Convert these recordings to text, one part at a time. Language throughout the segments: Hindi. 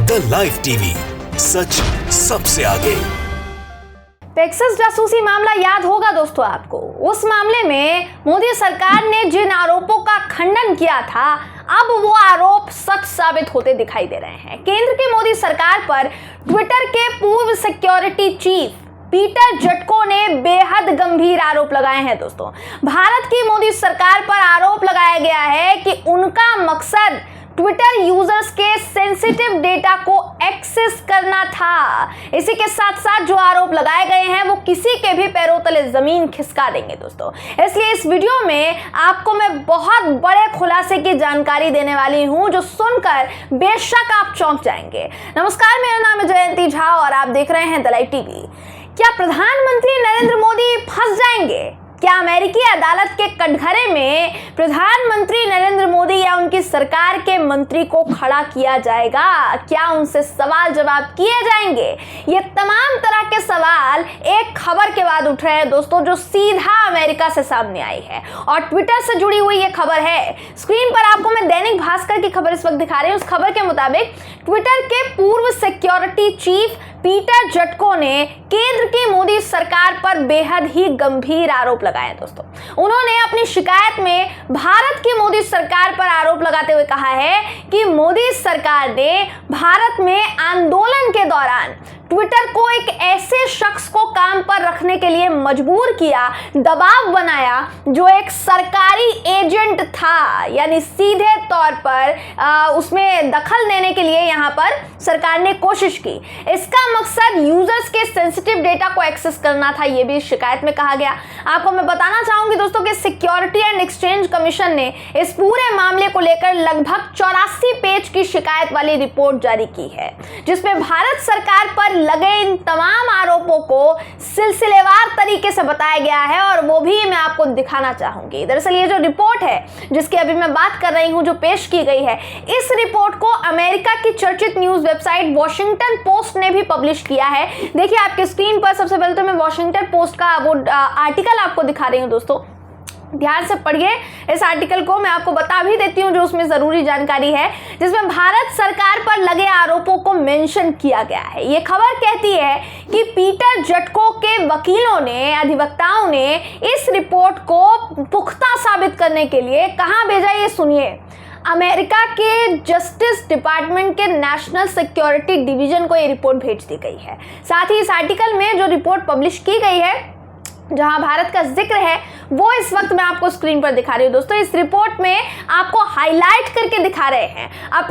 द लाइव टीवी, सच सबसे आगे। पेगासस जासूसी मामला याद होगा दोस्तों आपको। उस मामले में मोदी सरकार ने जिन आरोपों का खंडन किया था, अब वो आरोप सच साबित होते दिखाई दे रहे हैं। केंद्र की मोदी सरकार पर ट्विटर के पूर्व सिक्योरिटी चीफ पीटर जटको ने बेहद गंभीर आरोप लगाए हैं दोस्तों। भारत की मोदी सरकार पर आरोप लगाया गया है कि उनका मकसद ट्विटर यूजर्स के सेंसिटिव डेटा को एक्सेस करना था। इसी के साथ साथ जो आरोप लगाए गए हैं वो किसी के भी पैरों तले जमीन खिसका देंगे दोस्तों। इसलिए इस वीडियो में आपको मैं बहुत बड़े खुलासे की जानकारी देने वाली हूं, जो सुनकर बेशक आप चौंक जाएंगे। नमस्कार, मेरा नाम है जयंती झा और आप देख रहे हैं द लाइव टीवी। क्या प्रधानमंत्री नरेंद्र मोदी फंस जाएंगे? क्या अमेरिकी अदालत के कटघरे में प्रधानमंत्री नरेंद्र मोदी या उनकी सरकार के मंत्री को खड़ा किया जाएगा? क्या उनसे सवाल जवाब किए जाएंगे? ये तमाम तरह के सवाल एक खबर के बाद उठ रहे हैं दोस्तों, जो सीधा अमेरिका से सामने आई है और ट्विटर से जुड़ी हुई ये खबर है। स्क्रीन पर आपको मैं दैनिक भास्कर की खबर इस वक्त दिखा रही हूँ। उस खबर के मुताबिक ट्विटर के पूर्व सिक्योरिटी चीफ पीटर जटको ने केंद्र की मोदी सरकार पर बेहद ही गंभीर आरोप लगाए दोस्तों। उन्होंने अपनी शिकायत में भारत की मोदी सरकार पर आरोप लगाते हुए कहा है कि मोदी सरकार ने भारत में आंदोलन के दौरान ट्विटर को एक ऐसे शख्स को काम पर रखने के लिए मजबूर किया, दबाव बनाया, जो एक सरकारी एजेंट था। यानी सीधे तौर पर उसमें दखल देने के लिए यहां पर सरकार ने कोशिश की। इसका मकसद यूजर्स के सेंसिटिव डेटा को एक्सेस करना था, यह भी शिकायत में कहा गया। आपको मैं बताना चाहूंगी दोस्तों कि सिक्योरिटी एंड एक्सचेंज कमीशन ने इस पूरे मामले को लेकर लगभग 84 पेज की शिकायत वाली रिपोर्ट जारी की है, जिसमें भारत सरकार पर लगे इन तमाम आरोपों को सिलसिलेवार तरीके से बताया गया है और वो भी मैं आपको दिखाना चाहूंगी। दरअसल ये जो रिपोर्ट है जिसकी अभी मैं बात कर रही हूं, जो पेश की गई है, इस रिपोर्ट को अमेरिका की चर्चित न्यूज वेबसाइट वॉशिंगटन पोस्ट ने भी पब्लिश किया है। देखिए आपके स्क्रीन पर सबसे पहले तो मैं वॉशिंगटन पोस्ट का वो आर्टिकल आपको दिखा रही हूं दोस्तों। ध्यान से पढ़िए इस आर्टिकल को, मैं आपको बता भी देती हूं जो उसमें जरूरी जानकारी है, जिसमें भारत सरकार पर लगे आरोपों को मेंशन किया गया है। ये खबर कहती है कि पीटर जटको के वकीलों ने, अधिवक्ताओं ने इस रिपोर्ट को पुख्ता साबित करने के लिए कहां भेजा, ये सुनिए। अमेरिका के जस्टिस डिपार्टमेंट के नेशनल सिक्योरिटी डिवीजन को ये रिपोर्ट भेज दी गई है। साथ ही इस आर्टिकल में जो रिपोर्ट पब्लिश की गई है, जहां भारत का जिक्र है, वो इस वक्त मैं आपको स्क्रीन पर दिखा रही हूं दोस्तों। इस रिपोर्ट में आपको हाईलाइट करके दिखा रहे हैं। अब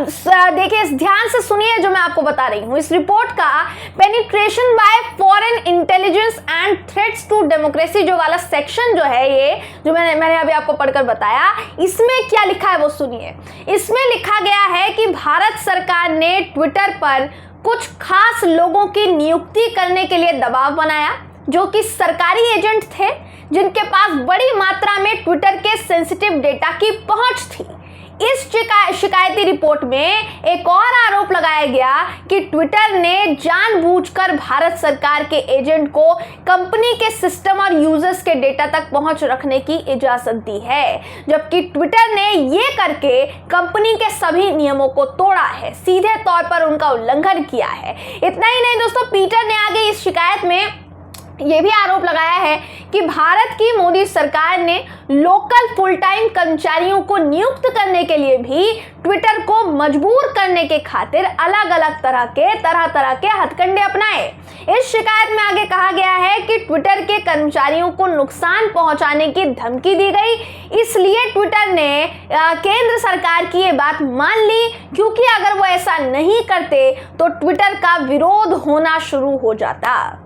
देखिए, ध्यान से सुनिए जो मैं आपको बता रही हूं। इस रिपोर्ट का penetration by foreign intelligence and threats to democracy जो वाला सेक्शन जो है, ये जो मैंने अभी आपको पढ़कर बताया, इसमें क्या लिखा है वो सुनिए। इसमें लिखा गया है कि भारत सरकार ने ट्विटर पर कुछ खास लोगों की नियुक्ति करने के लिए दबाव बनाया, जो कि सरकारी एजेंट थे, जिनके पास बड़ी मात्रा में ट्विटर के सेंसिटिव डेटा की पहुंच थी। इस शिकायती रिपोर्ट में एक और आरोप लगाया गया कि ट्विटर ने जानबूझकर भारत सरकार के एजेंट को कंपनी के सिस्टम और यूजर्स के डेटा तक पहुंच रखने की इजाजत दी है, जबकि ट्विटर ने ये करके कंपनी के सभी नियमों को तोड़ा है, सीधे तौर पर उनका उल्लंघन किया है। इतना ही नहीं दोस्तों, पीटर ने आगे इस शिकायत में यह भी आरोप लगाया है कि भारत की मोदी सरकार ने लोकल फुल टाइम कर्मचारियों को नियुक्त करने के लिए भी ट्विटर को मजबूर करने के खातिर अलग अलग तरह के हथकंडे अपनाए। इस शिकायत में आगे कहा गया है कि ट्विटर के कर्मचारियों को नुकसान पहुंचाने की धमकी दी गई, इसलिए ट्विटर ने केंद्र सरकार की ये बात मान ली, क्योंकि अगर वो ऐसा नहीं करते तो ट्विटर का विरोध होना शुरू हो जाता।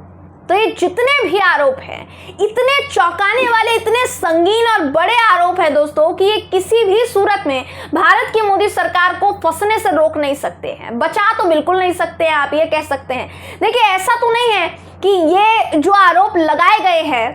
तो ये जितने भी आरोप हैं, इतने चौंकाने वाले, इतने संगीन और बड़े आरोप हैं दोस्तों कि ये किसी भी सूरत में भारत की मोदी सरकार को फंसने से रोक नहीं सकते हैं, बचा तो बिल्कुल नहीं सकते हैं, आप ये कह सकते हैं। देखिए, ऐसा तो नहीं है कि ये जो आरोप लगाए गए हैं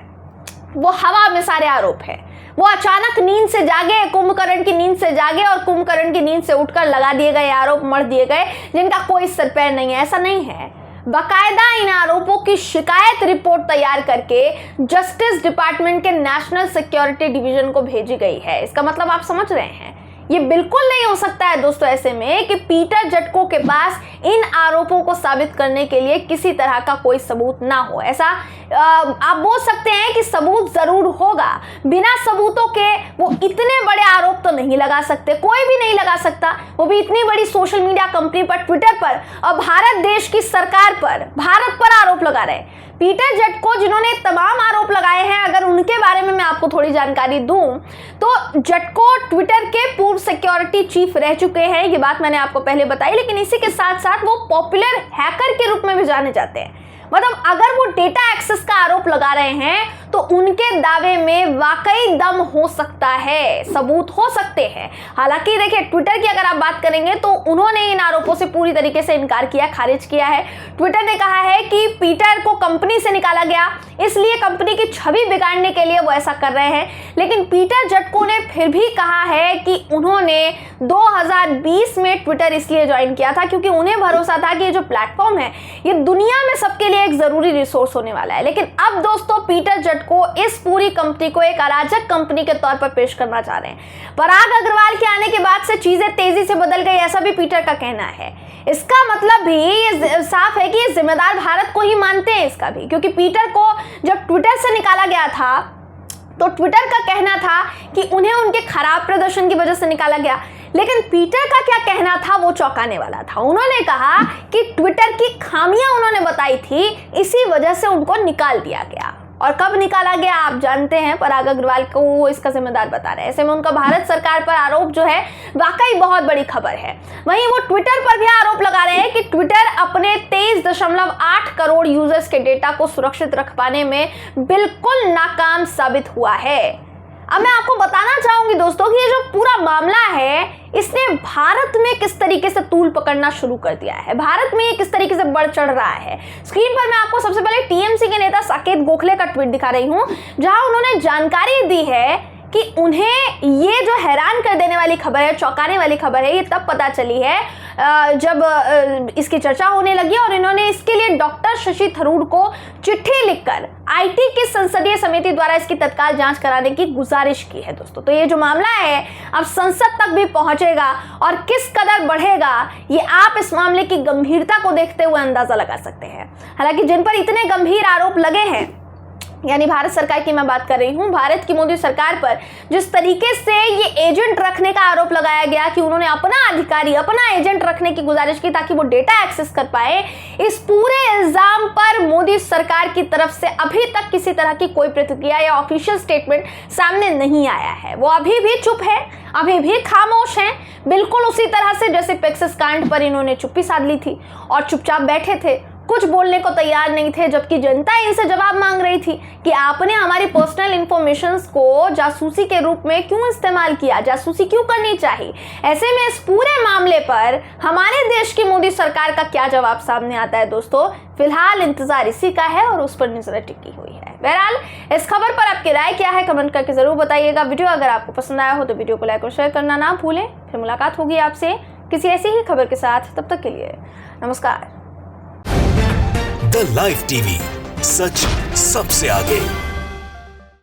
वो हवा में सारे आरोप हैं। वो अचानक नींद से जागे, कुंभकर्ण की नींद से जागे और कुंभकर्ण की नींद से उठकर लगा दिए गए आरोप, मढ़ दिए गए, जिनका कोई सर पैर नहीं है, ऐसा नहीं है। बाकायदा इन आरोपों की शिकायत रिपोर्ट तैयार करके जस्टिस डिपार्टमेंट के नेशनल सिक्योरिटी डिवीजन को भेजी गई है। इसका मतलब आप समझ रहे हैं, ये बिल्कुल नहीं हो सकता है दोस्तों ऐसे में कि पीटर जटको के पास इन आरोपों को साबित करने के लिए किसी तरह का कोई सबूत ना हो। ऐसा आप बोल सकते हैं कि सबूत जरूर होगा, बिना सबूतों के वो इतने बड़े आरोप तो नहीं लगा सकते, कोई भी नहीं लगा सकता, वो भी इतनी बड़ी सोशल मीडिया कंपनी पर, ट्विटर पर और भारत देश की सरकार पर, भारत पर आरोप लगा रहे हैं। पीटर जटको जिन्होंने तमाम आरोप लगाए हैं, अगर उनके बारे में मैं आपको थोड़ी जानकारी दूं तो जटको ट्विटर के पूर्व सिक्योरिटी चीफ रह चुके हैं, ये बात मैंने आपको पहले बताई, लेकिन इसी के साथ साथ वो पॉपुलर हैकर के रूप में भी जाने जाते हैं। मतलब अगर वो डेटा एक्सेस का आरोप लगा रहे हैं तो उनके दावे में वाकई दम हो सकता है, सबूत हो सकते हैं। हालांकि देखिए, ट्विटर की अगर आप बात करेंगे तो उन्होंने इन आरोपों से पूरी तरीके से इनकार किया, खारिज किया है। ट्विटर ने कहा है कि पीटर को कंपनी से निकाला गया, इसलिए कंपनी की छवि बिगाड़ने के लिए वो ऐसा कर रहे हैं। लेकिन पीटर जटको ने फिर भी कहा है कि उन्होंने 2020 में ट्विटर इसलिए ज्वाइन किया था क्योंकि उन्हें भरोसा था कि ये जो प्लेटफॉर्म है ये दुनिया में सबके लिए एक जरूरी रिसोर्स होने वाला है। लेकिन अब दोस्तों पीटर जटको इस पूरी कंपनी को एक अराजक कंपनी के तौर पर पेश करना चाह रहे हैं। पराग अग्रवाल के आने के बाद से चीजें तेजी से बदल गई, ऐसा भी पीटर का कहना है। इसका मतलब भी ये साफ है कि ये जिम्मेदार भारत को ही मानते हैं इसका भी, क्योंकि पीटर को जब ट्विटर से निकाला गया था तो ट्विटर का कहना था कि उन्हें उनके खराब प्रदर्शन की वजह से निकाला गया। लेकिन पीटर का क्या कहना था वो चौंकाने वाला था। उन्होंने कहा कि ट्विटर की खामियां उन्होंने बताई थी, इसी वजह से उनको निकाल दिया गया। और कब निकाला गया आप जानते हैं, पराग अग्रवाल को वो इसका जिम्मेदार बता रहे हैं। ऐसे में उनका भारत सरकार पर आरोप जो है वाकई बहुत बड़ी खबर है। वहीं वो ट्विटर पर भी आरोप लगा रहे हैं कि ट्विटर अपने 23.8 करोड़ यूजर्स के डेटा को सुरक्षित रख पाने में बिल्कुल नाकाम साबित हुआ है। अब मैं आपको बताना चाहूंगी दोस्तों कि ये जो पूरा मामला है इसने भारत में किस तरीके से तूल पकड़ना शुरू कर दिया है, भारत में ये किस तरीके से बढ़ चढ़ रहा है। स्क्रीन पर मैं आपको सबसे पहले टीएमसी के नेता साकेत गोखले का ट्वीट दिखा रही हूं, जहां उन्होंने जानकारी दी है कि उन्हें ये जो हैरान कर देने वाली खबर है, चौंकाने वाली खबर है, ये तब पता चली है जब इसकी चर्चा होने लगी और इन्होंने इसके लिए डॉक्टर शशि थरूर को चिट्ठी लिखकर आईटी की संसदीय समिति द्वारा इसकी तत्काल जांच कराने की गुजारिश की है दोस्तों। तो ये जो मामला है अब संसद तक भी पहुंचेगा और किस कदर बढ़ेगा ये आप इस मामले की गंभीरता को देखते हुए अंदाजा लगा सकते हैं। हालांकि जिन पर इतने गंभीर आरोप लगे हैं, यानी भारत सरकार की मैं बात कर रही हूं, भारत की मोदी सरकार पर जिस तरीके से ये एजेंट रखने का आरोप लगाया गया कि उन्होंने अपना अधिकारी, अपना एजेंट रखने की गुजारिश की ताकि वो डेटा एक्सेस कर पाए, इस पूरे इल्जाम पर मोदी सरकार की तरफ से अभी तक किसी तरह की कोई प्रतिक्रिया या ऑफिशियल स्टेटमेंट सामने नहीं आया है। वो अभी भी चुप है, अभी भी खामोश हैं, बिल्कुल उसी तरह से जैसे पेगासस कांड पर इन्होंने चुप्पी साध ली थी और चुपचाप बैठे थे, कुछ बोलने को तैयार नहीं थे, जबकि जनता इनसे जवाब मांग रही थी कि आपने हमारी पर्सनल इंफॉर्मेशंस को जासूसी के रूप में क्यों इस्तेमाल किया, जासूसी क्यों करनी चाहिए। ऐसे में इस पूरे मामले पर हमारे देश की मोदी सरकार का क्या जवाब सामने आता है दोस्तों, फिलहाल इंतजार इसी का है और उस पर नजर टिकी हुई है। बहरहाल इस खबर पर आपकी राय क्या है कमेंट करके जरूर बताइएगा। वीडियो अगर आपको पसंद आया हो तो वीडियो को लाइक और शेयर करना ना भूलें। फिर मुलाकात होगी आपसे किसी ऐसी ही खबर के साथ, तब तक के लिए नमस्कार। द लाइव टीवी, सच सबसे आगे।